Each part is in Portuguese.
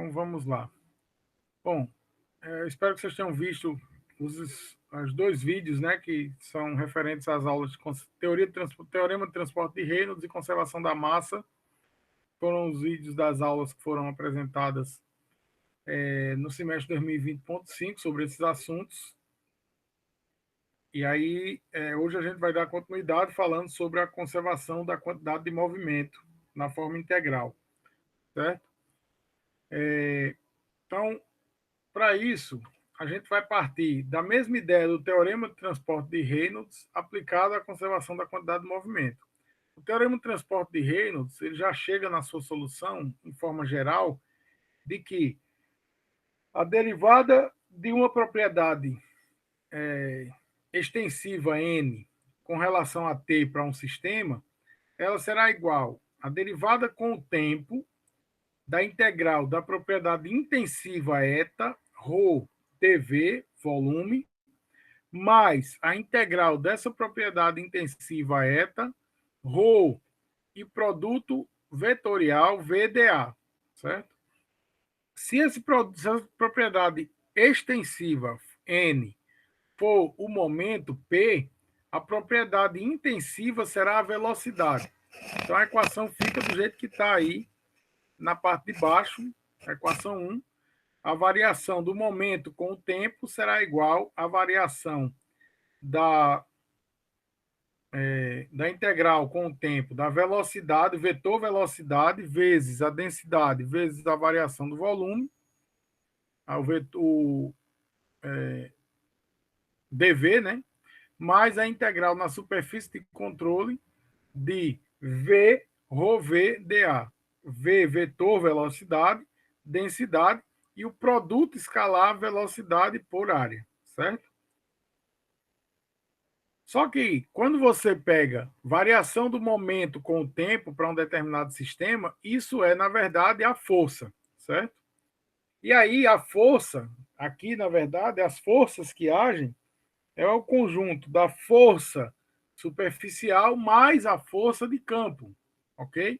Então, vamos lá. Bom, eu espero que vocês tenham visto os dois vídeos, né, que são referentes às aulas de Teorema de Transporte de Reynolds e Conservação da Massa. Foram os vídeos das aulas que foram apresentadas no semestre 2020.5 sobre esses assuntos. E aí, hoje a gente vai dar continuidade falando sobre a conservação da quantidade de movimento na forma integral, certo? Então, para isso, a gente vai partir da mesma ideia do Teorema de Transporte de Reynolds aplicado à conservação da quantidade de movimento. O Teorema de Transporte de Reynolds ele já chega na sua solução, em forma geral, de que a derivada de uma propriedade extensiva N com relação a T para um sistema, ela será igual à derivada com o tempo da integral da propriedade intensiva eta, ρ, dV, volume, mais a integral dessa propriedade intensiva eta, ρ e produto vetorial VDA, certo? Se essa propriedade extensiva N for o momento P, a propriedade intensiva será a velocidade. Então, a equação fica do jeito que está aí, na parte de baixo, a equação 1. A variação do momento com o tempo será igual à variação da integral com o tempo da velocidade, vetor velocidade, vezes a densidade, vezes a variação do volume, o vetor dV, né? Mais a integral na superfície de controle de V, ρV, dA. V, vetor velocidade, densidade, e o produto escalar velocidade por área, certo? Só que, quando você pega variação do momento com o tempo para um determinado sistema, isso é, na verdade, a força, certo? E aí, a força, aqui, na verdade, as forças que agem é o conjunto da força superficial mais a força de campo, ok?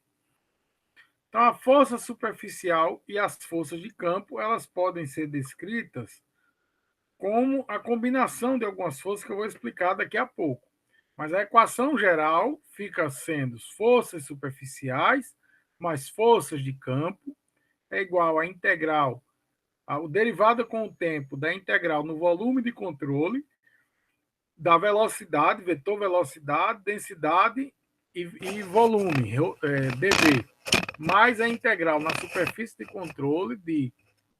Então, a força superficial e as forças de campo, elas podem ser descritas como a combinação de algumas forças que eu vou explicar daqui a pouco. Mas a equação geral fica sendo forças superficiais mais forças de campo é igual à integral, ao derivada com o tempo da integral no volume de controle, da velocidade, vetor velocidade, densidade e volume, dV, mais a integral na superfície de controle de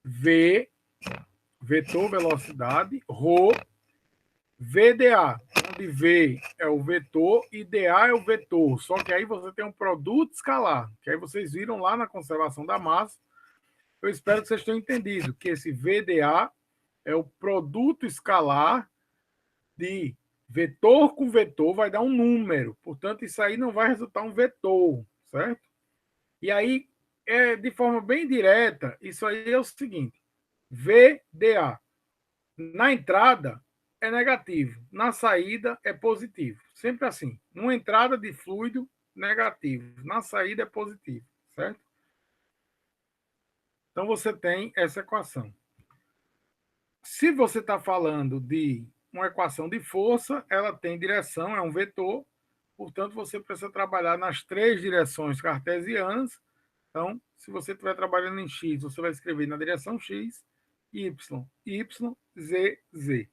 V, vetor velocidade, ρ, VDA, onde V é o vetor e DA é o vetor. Só que aí você tem um produto escalar, que aí vocês viram lá na conservação da massa. Eu espero que vocês tenham entendido que esse VDA é o produto escalar de vetor com vetor, vai dar um número. Portanto, isso aí não vai resultar um vetor, certo? E aí, de forma bem direta, isso aí é o seguinte: VDA. Na entrada é negativo, na saída é positivo. Sempre assim. Numa entrada de fluido, negativo. Na saída é positivo, certo? Então você tem essa equação. Se você está falando de uma equação de força, ela tem direção, é um vetor, portanto você precisa trabalhar nas três direções cartesianas. Então, se você estiver trabalhando em x, você vai escrever na direção x, y, y, z, z.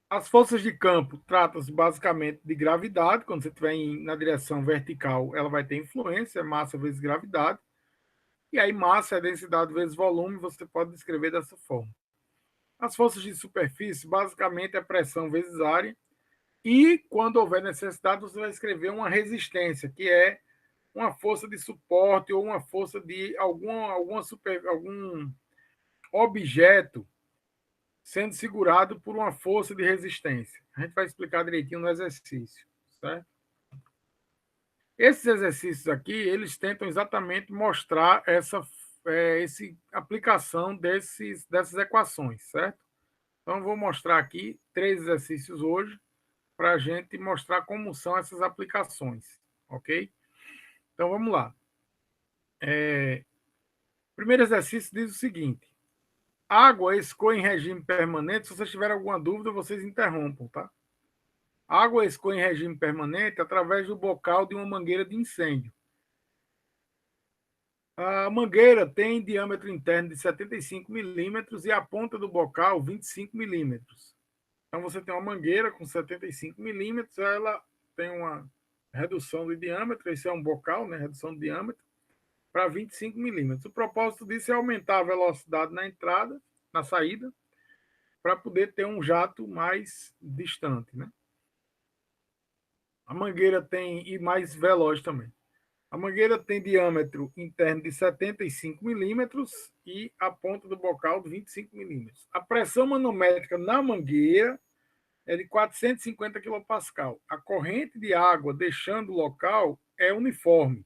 As forças de campo tratam-se basicamente de gravidade. Quando você estiver na direção vertical, ela vai ter influência, massa vezes gravidade. E aí, massa é densidade vezes volume, você pode descrever dessa forma. As forças de superfície, basicamente, é pressão vezes área. E, quando houver necessidade, você vai escrever uma resistência, que é uma força de suporte ou uma força de algum objeto sendo segurado por uma força de resistência. A gente vai explicar direitinho no exercício, certo? Esses exercícios aqui, eles tentam exatamente mostrar essa aplicação dessas equações, certo? Então, eu vou mostrar aqui 3 exercícios hoje para a gente mostrar como são essas aplicações, ok? Então, vamos lá. O primeiro exercício diz o seguinte: água escoa em regime permanente. Se vocês tiverem alguma dúvida, vocês interrompam, tá? Água escoa em regime permanente através do bocal de uma mangueira de incêndio. A mangueira tem diâmetro interno de 75 milímetros e a ponta do bocal 25 milímetros. Então, você tem uma mangueira com 75 milímetros, ela tem uma redução de diâmetro, esse é um bocal, né? Redução de diâmetro, para 25 milímetros. O propósito disso é aumentar a velocidade na entrada, na saída, para poder ter um jato mais distante, né? A mangueira tem, e mais veloz também. A mangueira tem diâmetro interno de 75 milímetros e a ponta do bocal de 25 milímetros. A pressão manométrica na mangueira é de 450 kPa. A corrente de água deixando o local é uniforme.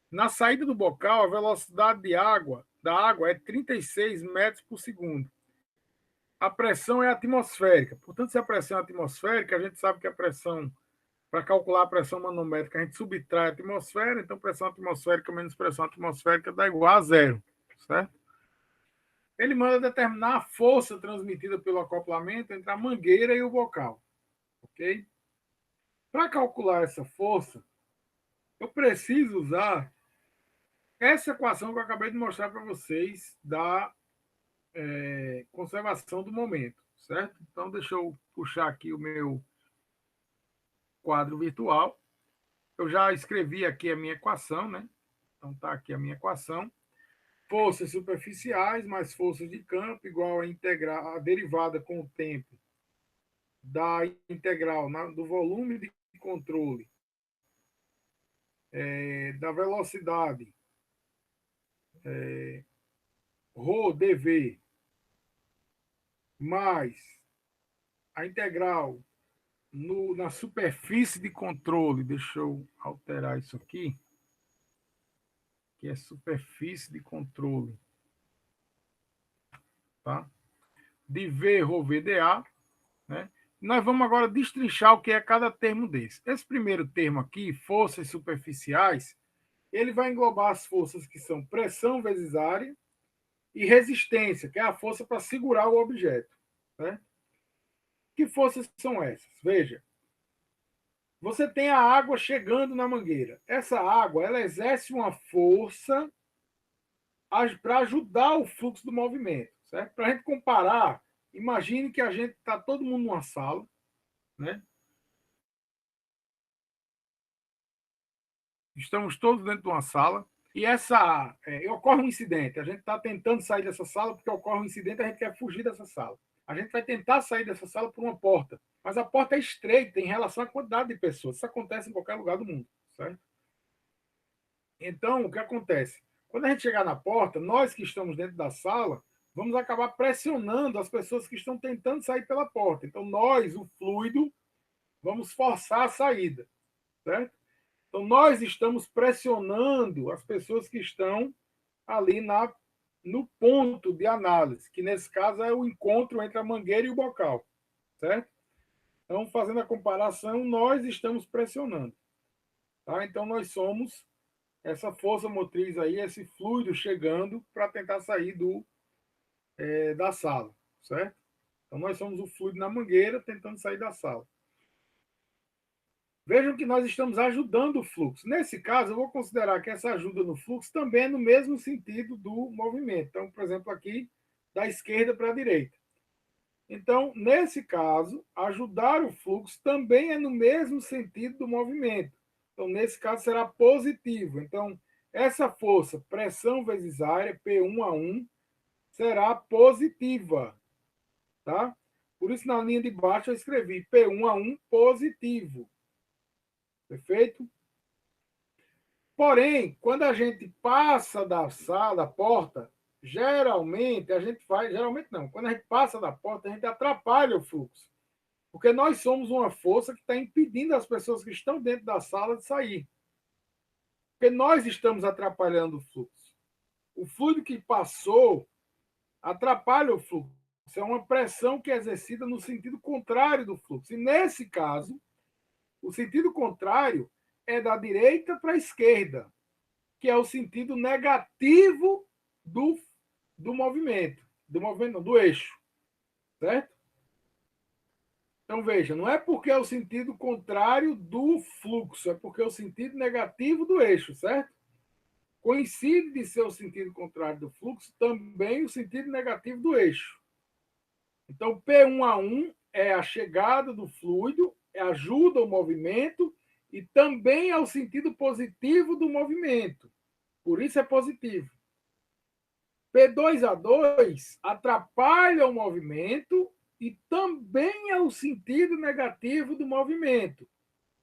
Na saída do bocal, a velocidade da água é 36 metros por segundo. A pressão é atmosférica. Portanto, se a pressão é atmosférica, a gente sabe que a pressão, para calcular a pressão manométrica, a gente subtrai a atmosfera, então pressão atmosférica menos pressão atmosférica dá igual a zero, certo? Ele manda determinar a força transmitida pelo acoplamento entre a mangueira e o bocal, ok? Para calcular essa força, eu preciso usar essa equação que eu acabei de mostrar para vocês da conservação do momento, certo? Então, deixa eu puxar aqui o meu quadro virtual. Eu já escrevi aqui a minha equação, né? Então, está aqui a minha equação. Forças superficiais mais forças de campo igual a derivada com o tempo da integral do volume de controle, da velocidade, ρ dv, mais a integral na superfície de controle. Deixa eu alterar isso aqui, que é superfície de controle, tá? De V rho VDA, né? Nós vamos agora destrinchar o que é cada termo desse. Esse primeiro termo aqui, forças superficiais, ele vai englobar as forças que são pressão vezes área e resistência, que é a força para segurar o objeto, né? Que forças são essas? Veja, você tem a água chegando na mangueira. Essa água, ela exerce uma força para ajudar o fluxo do movimento, certo? Para a gente comparar, imagine que a gente está todo mundo numa sala, né? Estamos todos dentro de uma sala e ocorre um incidente. A gente está tentando sair dessa sala porque ocorre um incidente, a gente quer fugir dessa sala. A gente vai tentar sair dessa sala por uma porta, mas a porta é estreita em relação à quantidade de pessoas. Isso acontece em qualquer lugar do mundo, certo? Então, o que acontece? Quando a gente chegar na porta, nós que estamos dentro da sala, vamos acabar pressionando as pessoas que estão tentando sair pela porta. Então, nós, o fluido, vamos forçar a saída, certo? Então, nós estamos pressionando as pessoas que estão ali no ponto de análise, que nesse caso é o encontro entre a mangueira e o bocal, certo? Então, fazendo a comparação, nós estamos pressionando, tá? Então, nós somos essa força motriz aí, esse fluido chegando para tentar sair da sala, certo? Então, nós somos o fluido na mangueira tentando sair da sala. Vejam que nós estamos ajudando o fluxo. Nesse caso, eu vou considerar que essa ajuda no fluxo também é no mesmo sentido do movimento. Então, por exemplo, aqui, da esquerda para a direita. Então, nesse caso, ajudar o fluxo também é no mesmo sentido do movimento. Então, nesse caso, será positivo. Então, essa força, pressão vezes área, P1A1, será positiva. Tá? Por isso, na linha de baixo, eu escrevi P1A1 positivo. Perfeito? Porém, quando a gente passa da sala, da porta, geralmente a gente faz, geralmente não, quando a gente passa da porta, a gente atrapalha o fluxo. Porque nós somos uma força que está impedindo as pessoas que estão dentro da sala de sair. Porque nós estamos atrapalhando o fluxo. O fluido que passou atrapalha o fluxo. É uma pressão que é exercida no sentido contrário do fluxo. E nesse caso, o sentido contrário é da direita para a esquerda, que é o sentido negativo do movimento. Do eixo. Certo? Então, veja, não é porque é o sentido contrário do fluxo, é porque é o sentido negativo do eixo, certo? Coincide de ser o sentido contrário do fluxo também o sentido negativo do eixo. Então, P1A1 é a chegada do fluido, ajuda o movimento e também é o sentido positivo do movimento. Por isso é positivo. P2A2 atrapalha o movimento e também é o sentido negativo do movimento.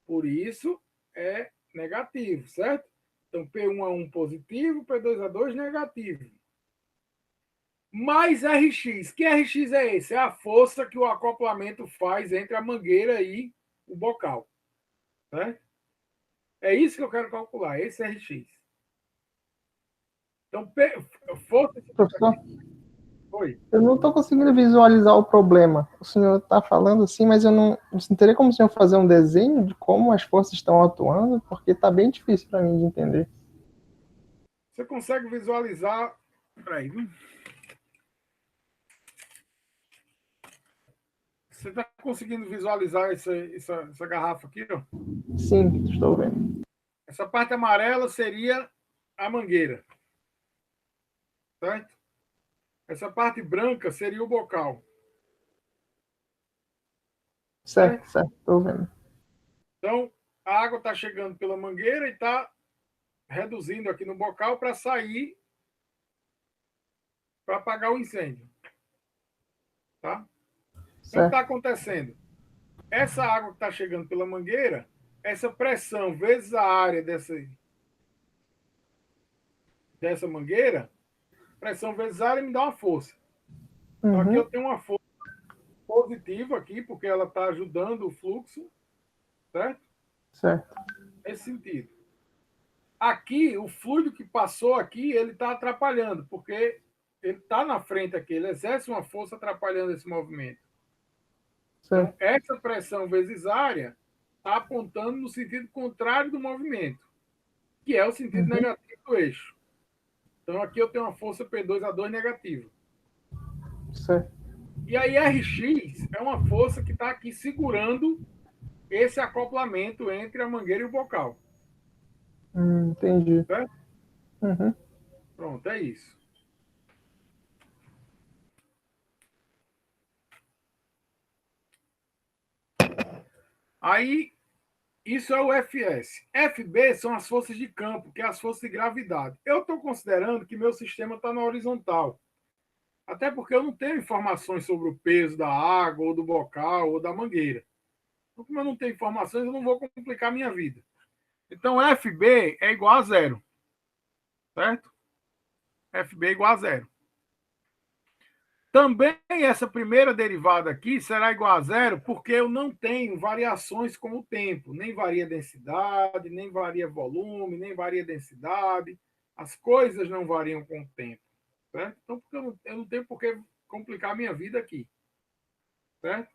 Por isso é negativo, certo? Então, P1A1 positivo, P2A2 negativo. Mais Rx. Que Rx é esse? É a força que o acoplamento faz entre a mangueira e o bocal. Certo? É isso que eu quero calcular, esse Rx. Então, força... Professor, Oi. eu não estou conseguindo visualizar o problema. O senhor está falando assim, mas eu não teria como o senhor fazer um desenho de como as forças estão atuando, porque está bem difícil para mim de entender. Você consegue visualizar... Peraí. Você está conseguindo visualizar essa garrafa aqui? Ó? Sim, estou vendo. Essa parte amarela seria a mangueira. Certo? Essa parte branca seria o bocal. Certo, certo, estou vendo. Então, a água está chegando pela mangueira e está reduzindo aqui no bocal para sair, para apagar o incêndio. Tá? Então, o que está acontecendo? Essa água que está chegando pela mangueira, essa pressão vezes a área dessa mangueira, pressão vezes a área me dá uma força. Então, aqui eu tenho uma força positiva aqui, porque ela está ajudando o fluxo, certo? Certo. Nesse sentido. Aqui, o fluido que passou aqui, ele está atrapalhando, porque ele está na frente aqui, ele exerce uma força atrapalhando esse movimento. Certo. Então, essa pressão vezes área está apontando no sentido contrário do movimento, que é o sentido negativo do eixo. Então, aqui eu tenho uma força P2A2 negativa. Certo. E aí, Rx é uma força que está aqui segurando esse acoplamento entre a mangueira e o bocal. Entendi. Certo? Uhum. Pronto, é isso. Aí, isso é o FS. FB são as forças de campo, que é as forças de gravidade. Eu estou considerando que meu sistema está na horizontal. Até porque eu não tenho informações sobre o peso da água, ou do bocal, ou da mangueira. Então, como eu não tenho informações, eu não vou complicar a minha vida. Então, FB é igual a zero. Certo? FB é igual a zero. Também essa primeira derivada aqui será igual a zero, porque eu não tenho variações com o tempo. Nem varia densidade, nem varia volume, nem varia densidade. As coisas não variam com o tempo. Certo? Então, porque eu não tenho por que complicar a minha vida aqui. Certo?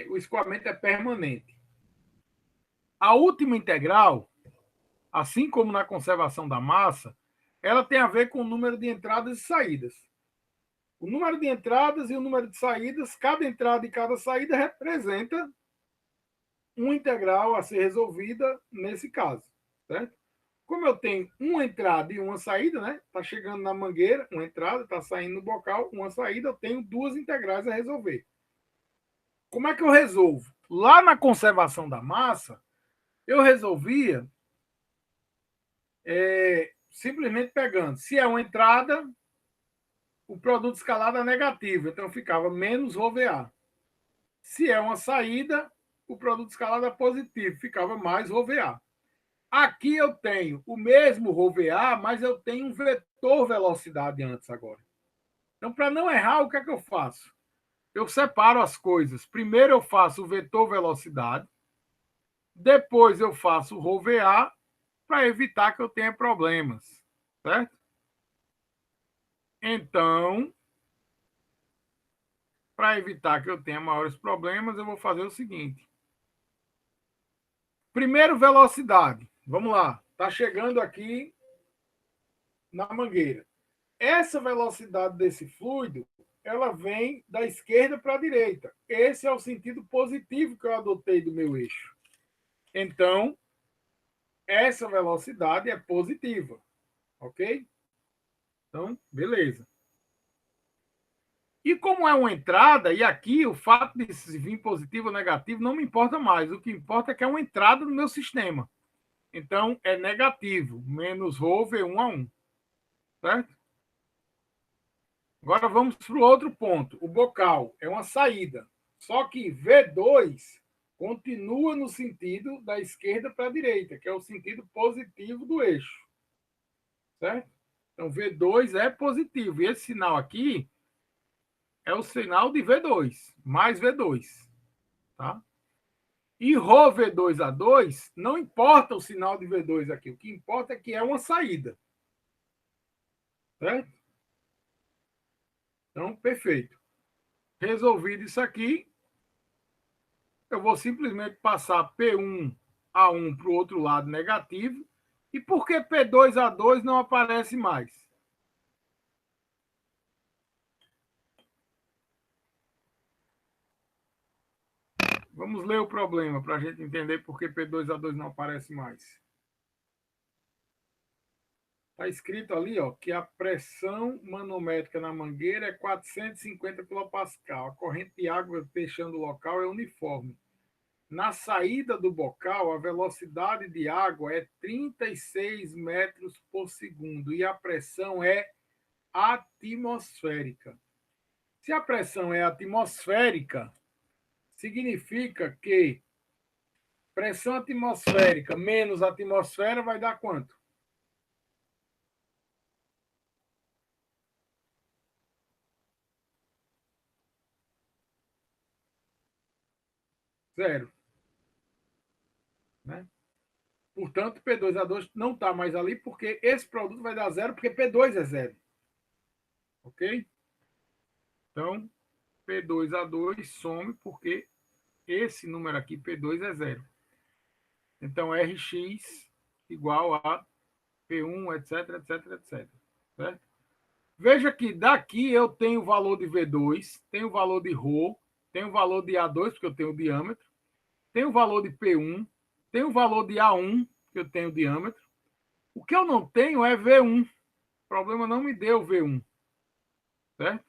O escoamento é permanente. A última integral, assim como na conservação da massa, ela tem a ver com o número de entradas e saídas. O número de entradas e o número de saídas, cada entrada e cada saída representa uma integral a ser resolvida nesse caso, certo? Como eu tenho uma entrada e uma saída, né? Está chegando na mangueira, uma entrada, está saindo no bocal, uma saída, eu tenho duas integrais a resolver. Como é que eu resolvo? Lá na conservação da massa, eu resolvia simplesmente pegando, se é uma entrada, o produto escalado é negativo, então ficava menos ρVA. Se é uma saída, o produto escalado é positivo, ficava mais ρVA. Aqui eu tenho o mesmo ρVA, mas eu tenho um vetor velocidade antes agora. Então, para não errar, o que é que eu faço? Eu separo as coisas. Primeiro eu faço o vetor velocidade, depois eu faço o ρVA, para evitar que eu tenha problemas. Certo? Então, para evitar que eu tenha maiores problemas, eu vou fazer o seguinte. Primeiro, velocidade. Vamos lá. está chegando aqui na mangueira. Essa velocidade desse fluido, ela vem da esquerda para a direita. Esse é o sentido positivo que eu adotei do meu eixo. Então, essa velocidade é positiva, ok? Então, beleza. E como é uma entrada, e aqui o fato de vir positivo ou negativo não me importa mais. O que importa é que é uma entrada no meu sistema. Então, é negativo, menos ρ V1 a 1. Certo? Agora vamos para o outro ponto. O bocal é uma saída. Só que V2 continua no sentido da esquerda para a direita, que é o sentido positivo do eixo. Certo? Então, V2 é positivo. E esse sinal aqui é o sinal de V2, mais V2. Tá? E ρ V2A2, não importa o sinal de V2 aqui. O que importa é que é uma saída. Certo? Então, perfeito. Resolvido isso aqui, eu vou simplesmente passar P1A1 para o outro lado negativo. E por que P2A2 não aparece mais? Vamos ler o problema para a gente entender por que P2A2 não aparece mais. Está escrito ali, ó, que a pressão manométrica na mangueira é 450 kPa. A corrente de água deixando o local é uniforme. Na saída do bocal, a velocidade de água é 36 metros por segundo e a pressão é atmosférica. Se a pressão é atmosférica, significa que pressão atmosférica menos atmosfera vai dar quanto? Zero. Né? Portanto, P2A2 não está mais ali, porque esse produto vai dar zero, porque P2 é zero. Ok? Então, P2A2 some, porque esse número aqui, P2, é zero. Então, Rx igual a P1, etc, etc, etc. Certo? Veja que daqui eu tenho o valor de V2, tenho o valor de ρ, tenho o valor de A2, porque eu tenho o diâmetro, tenho o valor de P1, tenho o valor de A1, que eu tenho o diâmetro. O que eu não tenho é V1. O problema não me deu V1. Certo?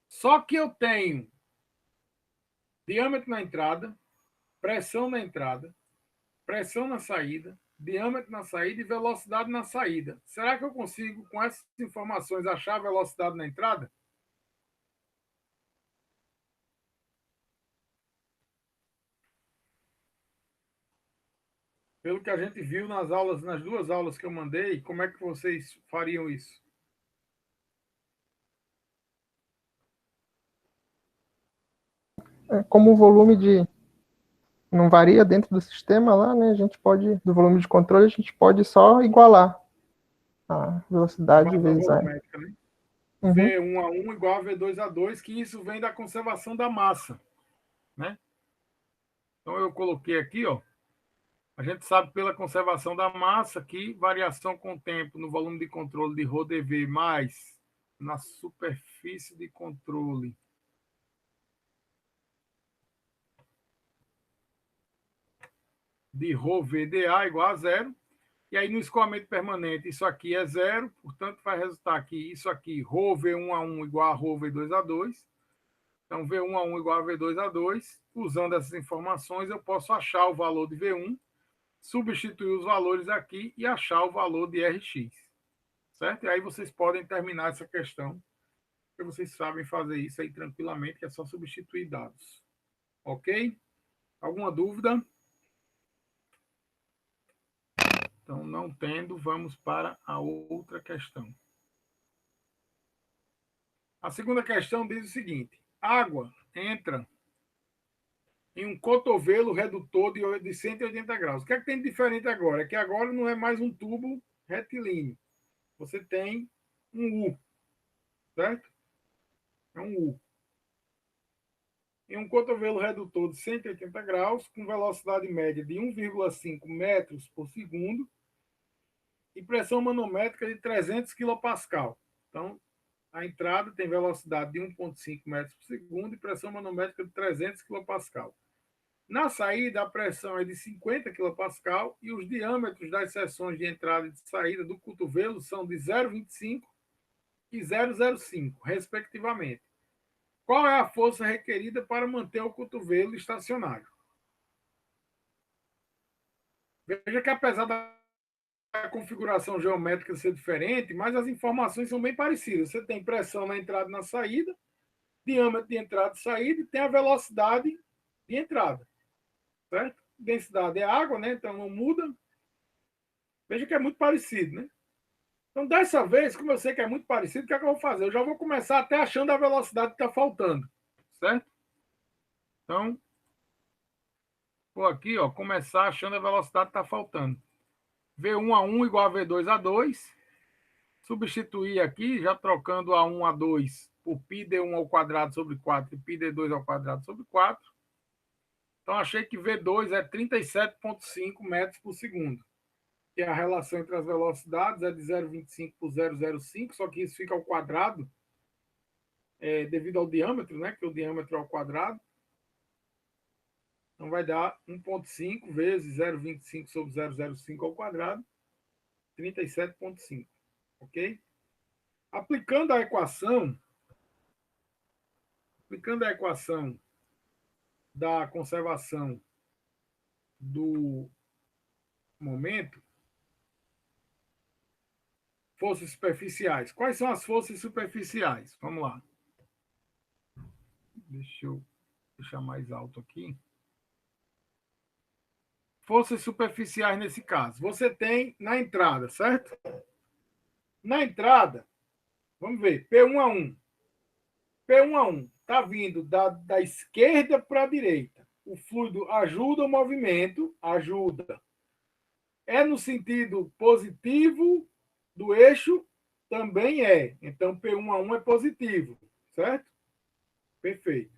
Só que eu tenho diâmetro na entrada, pressão na entrada, pressão na saída, diâmetro na saída e velocidade na saída. Será que eu consigo, com essas informações, achar a velocidade na entrada? Pelo que a gente viu nas aulas, nas duas aulas que eu mandei, como é que vocês fariam isso? Como o volume de não varia dentro do sistema lá, né? A gente pode, do volume de controle, a gente pode só igualar a velocidade Equação vezes a. volumétrica, né? Uhum. V1A1 igual a V2A2, que isso vem da conservação da massa, né? Então eu coloquei aqui, ó. A gente sabe pela conservação da massa que variação com o tempo no volume de controle de ρdV mais na superfície de controle de ρVDA igual a zero. E aí no escoamento permanente isso aqui é zero, portanto vai resultar que isso aqui, ρV1A1 igual a ρV2A2. Então V1A1 igual a V2A2. Usando essas informações eu posso achar o valor de V1, substituir os valores aqui e achar o valor de Rx. Certo? E aí vocês podem terminar essa questão, porque vocês sabem fazer isso aí tranquilamente, que é só substituir dados. Ok? Alguma dúvida? Então, não tendo, vamos para a outra questão. A segunda questão diz o seguinte: água entra em um cotovelo redutor de 180 graus. O que é que tem de diferente agora? É que agora não é mais um tubo retilíneo. Você tem um U, certo? É um U. Em um cotovelo redutor de 180 graus, com velocidade média de 1,5 metros por segundo, e pressão manométrica de 300 kPa. Então, a entrada tem velocidade de 1,5 metros por segundo e pressão manométrica de 300 kPa. Na saída, a pressão é de 50 kPa e os diâmetros das seções de entrada e de saída do cotovelo são de 0,25 e 0,05, respectivamente. Qual é a força requerida para manter o cotovelo estacionário? Veja que apesar da configuração geométrica ser diferente, mas as informações são bem parecidas. Você tem pressão na entrada e na saída, diâmetro de entrada e saída, e tem a velocidade de entrada. Certo? Densidade é água, né? Então não muda. Veja que é muito parecido, né? Então, dessa vez, como eu sei que é muito parecido, o que é que eu vou fazer? Eu já vou começar até achando a velocidade que está faltando. Certo? Então, vou aqui, ó, começar achando a velocidade que está faltando. V1 a 1 igual a V2 a 2. Substituir aqui, já trocando A1 a 2 por πd1 ao quadrado sobre 4 e πd2 ao quadrado sobre 4. Então, achei que V2 é 37,5 metros por segundo. Que a relação entre as velocidades é de 0,25 por 0,05, só que isso fica ao quadrado, devido ao diâmetro, né? Que o diâmetro é ao quadrado. Então, vai dar 1,5 vezes 0,25 sobre 0,05 ao quadrado, 37,5. Ok? Aplicando a equação da conservação do momento, forças superficiais. Quais são as forças superficiais? Vamos lá. Deixa eu deixar mais alto aqui. Forças superficiais nesse caso. Você tem na entrada, certo? Na entrada, vamos ver, P1 a 1. P1 a 1 está vindo da esquerda para a direita. O fluido ajuda o movimento, ajuda. É no sentido positivo do eixo? Também é. Então, P1 a 1 é positivo, certo? Perfeito.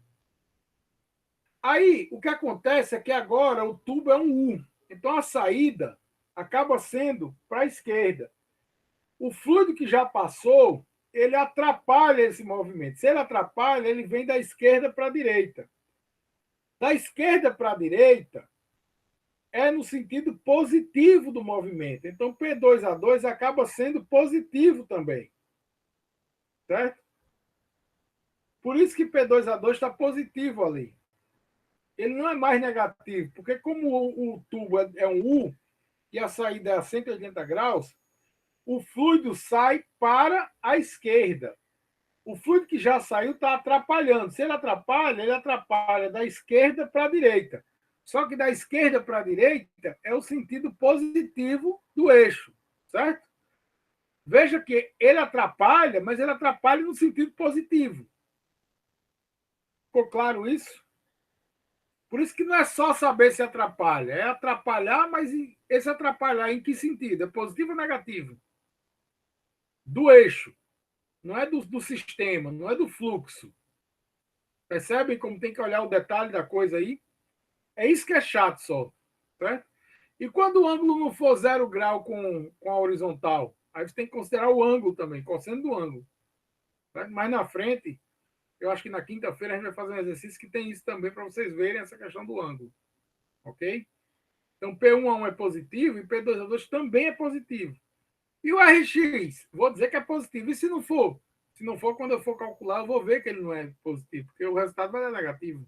Aí, o que acontece é que agora o tubo é um U. Então, a saída acaba sendo para a esquerda. O fluido que já passou, ele atrapalha esse movimento. Se ele atrapalha, ele vem da esquerda para a direita. Da esquerda para a direita é no sentido positivo do movimento. Então, P2A2 acaba sendo positivo também. Certo? Por isso que P2A2 está positivo ali. Ele não é mais negativo, porque como o tubo é um U e a saída é a 180 graus, o fluido sai para a esquerda. O fluido que já saiu está atrapalhando. Se ele atrapalha da esquerda para a direita. Só que da esquerda para a direita é o sentido positivo do eixo, certo? Veja que ele atrapalha, mas ele atrapalha no sentido positivo. Ficou claro isso? Por isso que não é só saber se atrapalha, é atrapalhar, mas esse atrapalhar em que sentido? É positivo ou negativo? Do eixo, não é do sistema, não é do fluxo. Percebem como tem que olhar o detalhe da coisa aí? É isso que é chato só. Certo? E quando o ângulo não for 0 grau com a horizontal, aí você tem que considerar o ângulo também, cosseno do ângulo. Certo? Mais na frente, eu acho que na quinta-feira a gente vai fazer um exercício que tem isso também para vocês verem essa questão do ângulo. Ok? Então, P1 a 1 é positivo e P2 a 2 também é positivo. E o RX? Vou dizer que é positivo. E se não for? Se não for, quando eu for calcular, eu vou ver que ele não é positivo, porque o resultado vai dar negativo.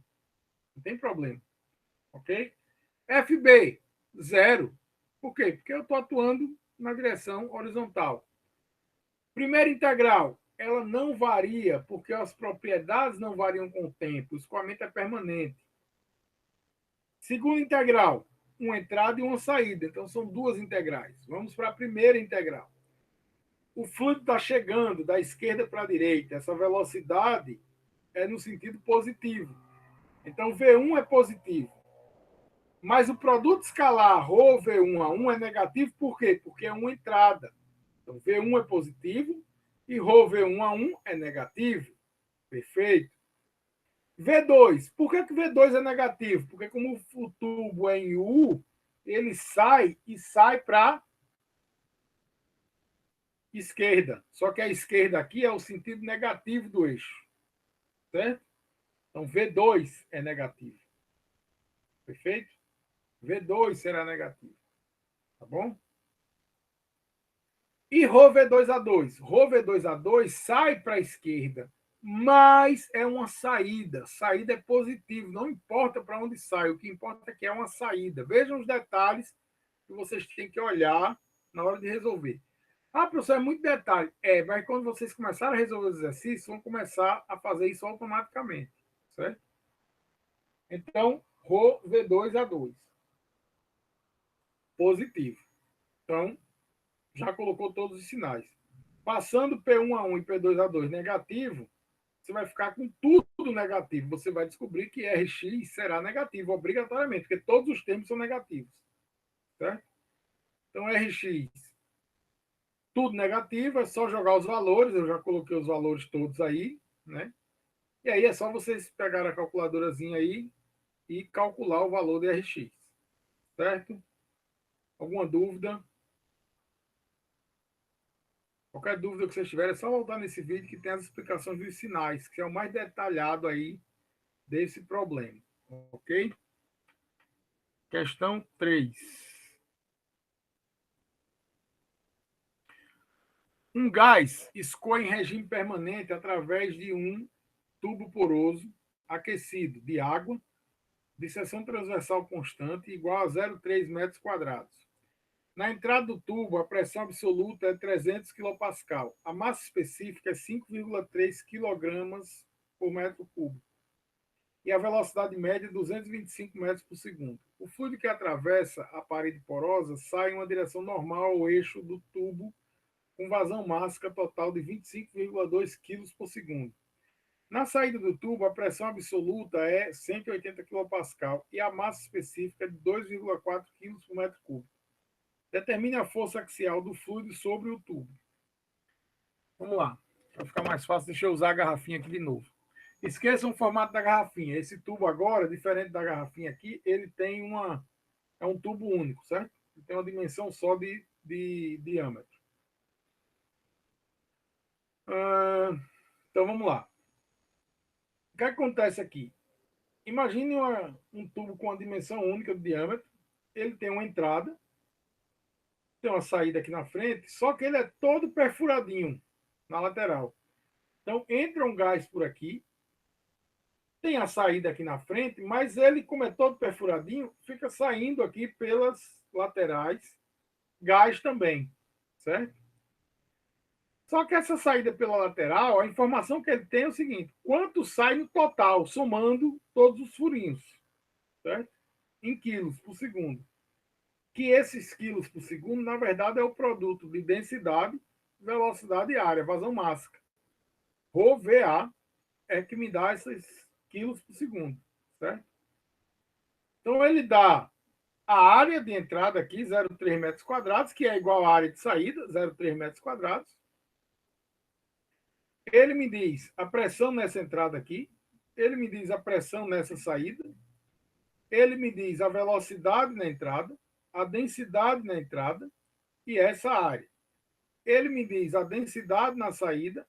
Não tem problema. Ok? FB, 0. Por quê? Porque eu estou atuando na direção horizontal. Primeira integral, ela não varia, porque as propriedades não variam com o tempo. O escoamento é permanente. Segunda integral, uma entrada e uma saída. Então, são duas integrais. Vamos para a primeira integral. O fluido está chegando da esquerda para a direita. Essa velocidade é no sentido positivo. Então, V1 é positivo. Mas o produto escalar ρ V1 a 1 é negativo, por quê? Porque é uma entrada. Então, V1 é positivo e ρ V1 a 1 é negativo. Perfeito. V2. Por que V2 é negativo? Porque como o tubo é em U, ele sai para esquerda. Só que a esquerda aqui é o sentido negativo do eixo. Certo? Então, V2 é negativo. Perfeito? V2 será negativo. Tá bom? E Rho V2A2. Rho V2A2 sai para a esquerda, mas é uma saída. Saída é positivo, não importa para onde sai, o que importa é que é uma saída. Vejam os detalhes que vocês têm que olhar na hora de resolver. Ah, professor, é muito detalhe. É, mas quando vocês começarem a resolver os exercícios, vão começar a fazer isso automaticamente. Certo? Então, Rho V2A2. Positivo. Então, já colocou todos os sinais. Passando P1A1 e P2A2 negativo, você vai ficar com tudo negativo. Você vai descobrir que Rx será negativo, obrigatoriamente, porque todos os termos são negativos. Certo? Então, Rx, tudo negativo, é só jogar os valores. Eu já coloquei os valores todos aí, né? E aí é só vocês pegar a calculadorazinha aí e calcular o valor de Rx. Certo? Alguma dúvida? Qualquer dúvida que vocês tiverem, é só voltar nesse vídeo que tem as explicações dos sinais, que é o mais detalhado aí desse problema. Ok? Questão 3. Um gás escoa em regime permanente através de um tubo poroso aquecido de água de seção transversal constante igual a 0,3 metros quadrados. Na entrada do tubo, a pressão absoluta é 300 kPa. A massa específica é 5,3 kg por metro cúbico. E a velocidade média é 225 metros por segundo. O fluido que atravessa a parede porosa sai em uma direção normal ao eixo do tubo, com vazão máxima total de 25,2 kg por segundo. Na saída do tubo, a pressão absoluta é 180 kPa e a massa específica é de 2,4 kg por metro cúbico. Determine a força axial do fluido sobre o tubo. Vamos lá. Para ficar mais fácil, deixa eu usar a garrafinha aqui de novo. Esqueçam o formato da garrafinha. Esse tubo agora, diferente da garrafinha aqui, ele tem é um tubo único, certo? Ele tem uma dimensão só de diâmetro. Então vamos lá. O que acontece aqui? Imagine um tubo com uma dimensão única de diâmetro. Ele tem uma entrada, tem uma saída aqui na frente, só que ele é todo perfuradinho na lateral. Então entra um gás por aqui, tem a saída aqui na frente, mas ele, como é todo perfuradinho, fica saindo aqui pelas laterais, gás também, certo? Só que essa saída pela lateral, a informação que ele tem é o seguinte: quanto sai no total, somando todos os furinhos, certo? Em quilos por segundo. Que esses quilos por segundo, na verdade, é o produto de densidade, velocidade e área, vazão máxima. Rho VA é que me dá esses quilos por segundo, certo? Então, ele dá a área de entrada aqui, 0,3 metros quadrados, que é igual à área de saída, 0,3 metros quadrados. Ele me diz a pressão nessa entrada aqui, ele me diz a pressão nessa saída, ele me diz a velocidade na entrada, a densidade na entrada e essa área. Ele me diz a densidade na saída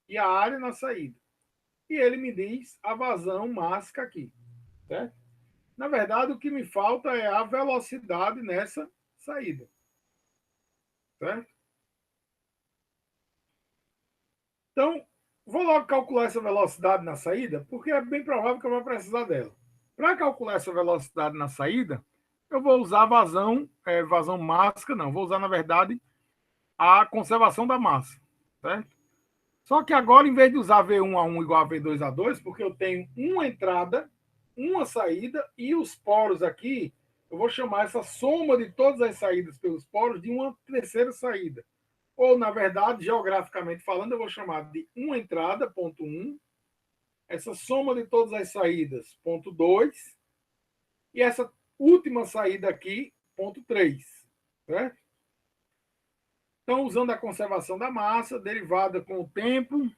e a área na saída. E ele me diz a vazão máxima aqui, certo? Na verdade, o que me falta é a velocidade nessa saída, certo? Então, vou logo calcular essa velocidade na saída, porque é bem provável que eu vou precisar dela. Para calcular essa velocidade na saída, eu vou usar vazão máxima, não, vou usar, na verdade, a conservação da massa, certo? Só que agora, em vez de usar V1A1 igual a V2A2, porque eu tenho uma entrada, uma saída, e os poros aqui, eu vou chamar essa soma de todas as saídas pelos poros de uma terceira saída. Ou, na verdade, geograficamente falando, eu vou chamar de uma entrada, ponto 1, essa soma de todas as saídas, ponto 2, e essa última saída aqui, ponto 3, certo? Então, usando a conservação da massa, derivada com o tempo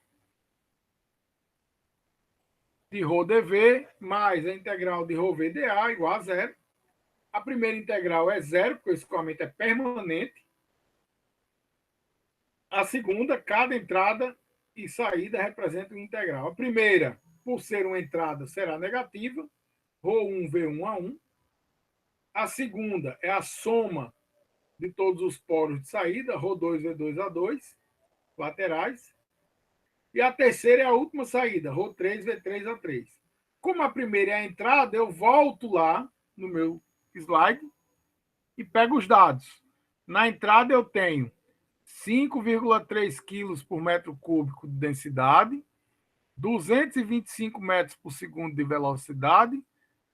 de Rho dV, mais a integral de Rho VdA igual a zero. A primeira integral é zero, porque o escoamento é permanente. A segunda, cada entrada e saída representa um integral. A primeira, por ser uma entrada, será negativa, ρ1, V1 a 1. A segunda é a soma de todos os polos de saída, ρ2, V2 a 2, laterais. E a terceira é a última saída, ρ3, V3 a 3. Como a primeira é a entrada, eu volto lá no meu slide e pego os dados. Na entrada eu tenho 5,3 quilos por metro cúbico de densidade, 225 metros por segundo de velocidade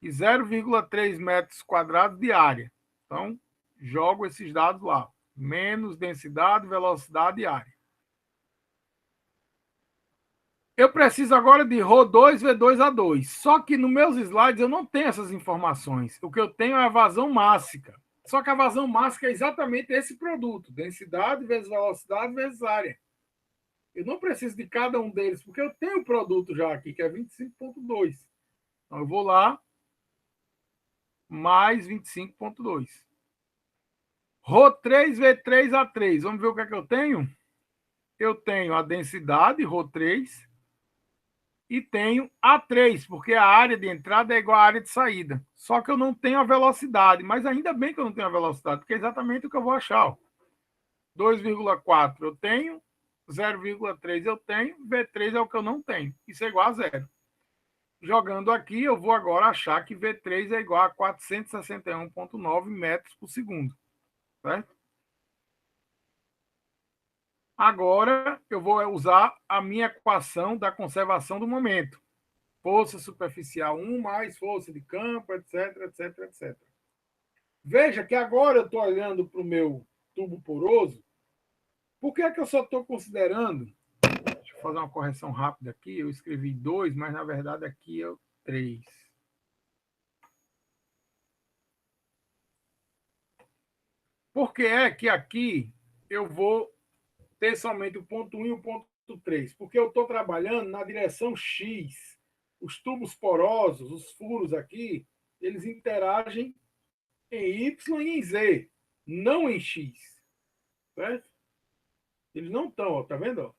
e 0,3 metros quadrados de área. Então, jogo esses dados lá. Menos densidade, velocidade e área. Eu preciso agora de ρ2, V2 a 2. Só que nos meus slides eu não tenho essas informações. O que eu tenho é a vazão mássica. Só que a vazão mássica é exatamente esse produto. Densidade vezes velocidade vezes área. Eu não preciso de cada um deles, porque eu tenho o produto já aqui, que é 25,2. Então, eu vou lá, mais 25,2. ρ3, V3 a 3. Vamos ver o que é que eu tenho? Eu tenho a densidade, ρ3, e tenho A3, porque a área de entrada é igual à área de saída. Só que eu não tenho a velocidade, mas ainda bem que eu não tenho a velocidade, porque é exatamente o que eu vou achar. 2,4 eu tenho, 0,3 eu tenho, V3 é o que eu não tenho. Isso é igual a zero. Jogando aqui, eu vou agora achar que V3 é igual a 461,9 metros por segundo. Certo? Agora, eu vou usar a minha equação da conservação do momento. Força superficial 1 mais força de campo, etc, etc, etc. Veja que agora eu estou olhando para o meu tubo poroso. Por que é que eu só estou considerando? Deixa eu fazer uma correção rápida aqui. Eu escrevi 2, mas na verdade aqui é 3. Por que é que aqui eu vou ter somente o ponto 1 e o ponto 3? Porque eu estou trabalhando na direção X. Os tubos porosos, os furos aqui, eles interagem em Y e em Z, não em X. Certo? Eles não estão, tá vendo?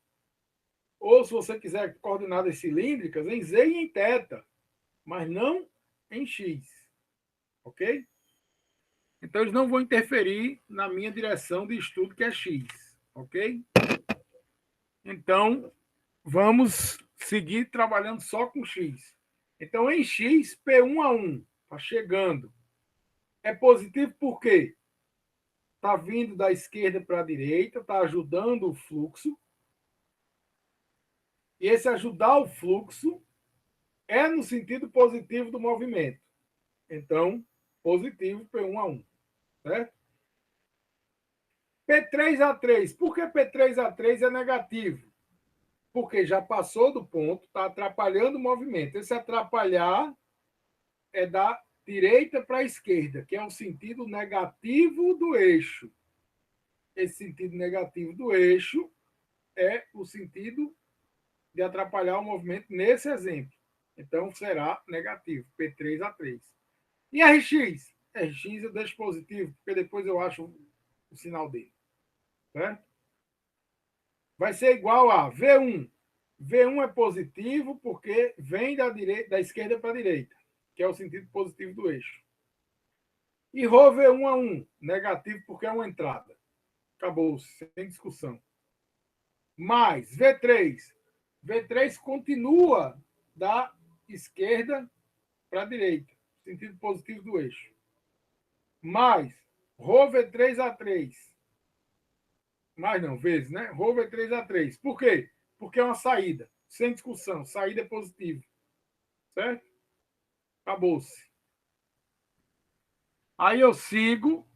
Ou se você quiser coordenadas cilíndricas, em Z e em θ, mas não em X. Ok? Então, eles não vão interferir na minha direção de estudo, que é X. Ok? Então, vamos seguir trabalhando só com X. Então, em X, P1 a 1, está chegando. É positivo por quê? Está vindo da esquerda para a direita, está ajudando o fluxo. E esse ajudar o fluxo é no sentido positivo do movimento. Então, positivo P1 a 1. Certo? P3 a 3. Por que P3 a 3 é negativo? Porque já passou do ponto, está atrapalhando o movimento. Esse atrapalhar é da direita para a esquerda, que é um sentido negativo do eixo. Esse sentido negativo do eixo é o sentido de atrapalhar o movimento nesse exemplo. Então, será negativo, P3 a 3. E RX? RX eu deixo positivo, porque depois eu acho o sinal dele. Certo? Vai ser igual a V1. V1 é positivo porque vem da esquerda para a direita, que é o sentido positivo do eixo. E ρ V1 a 1, negativo porque é uma entrada. Acabou, sem discussão. Mais V3. V3 continua da esquerda para a direita, sentido positivo do eixo. Mais ρ V3 a 3. Mais não, vezes, né? Ρ V3 a 3. Por quê? Porque é uma saída, sem discussão. Saída é positivo. Certo? Acabou-se. Aí eu sigo.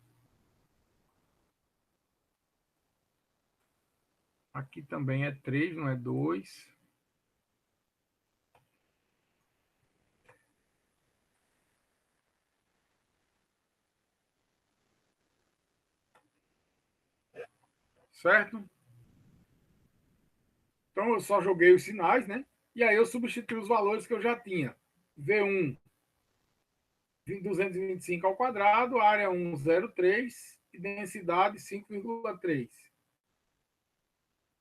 Aqui também é 3, não é 2. Certo? Então, eu só joguei os sinais, né? E aí eu substituí os valores que eu já tinha. V1, 225 ao quadrado, área 1,03 e densidade 5,3.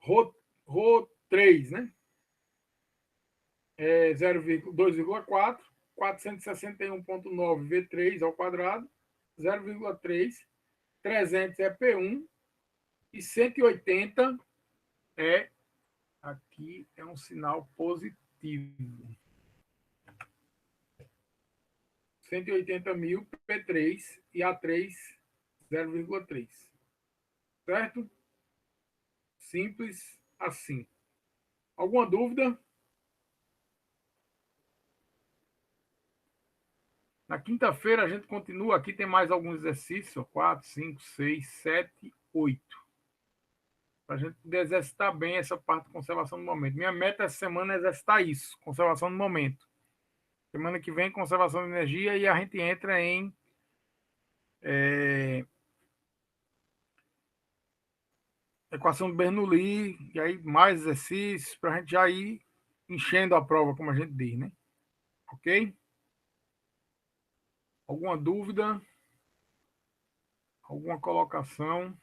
Rho 3, né? É 2,4, 461,9 V3 ao quadrado, 0,3, 300 é P1 e 180 é, aqui é um sinal positivo. 180 mil P3 e A3 0,3. Certo? Simples assim. Alguma dúvida? Na quinta-feira a gente continua. Aqui tem mais alguns exercícios: 4, 5, 6, 7, 8. Para a gente poder exercitar bem essa parte de conservação do momento. Minha meta essa semana é exercitar isso, conservação do momento. Semana que vem, conservação de energia e a gente entra em equação de Bernoulli, e aí mais exercícios para a gente já ir enchendo a prova, como a gente diz, né? Ok? Alguma dúvida? Alguma colocação?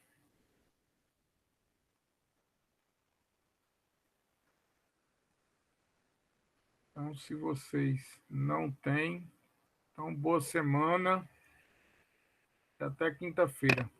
Então, se vocês não têm, então boa semana e até quinta-feira.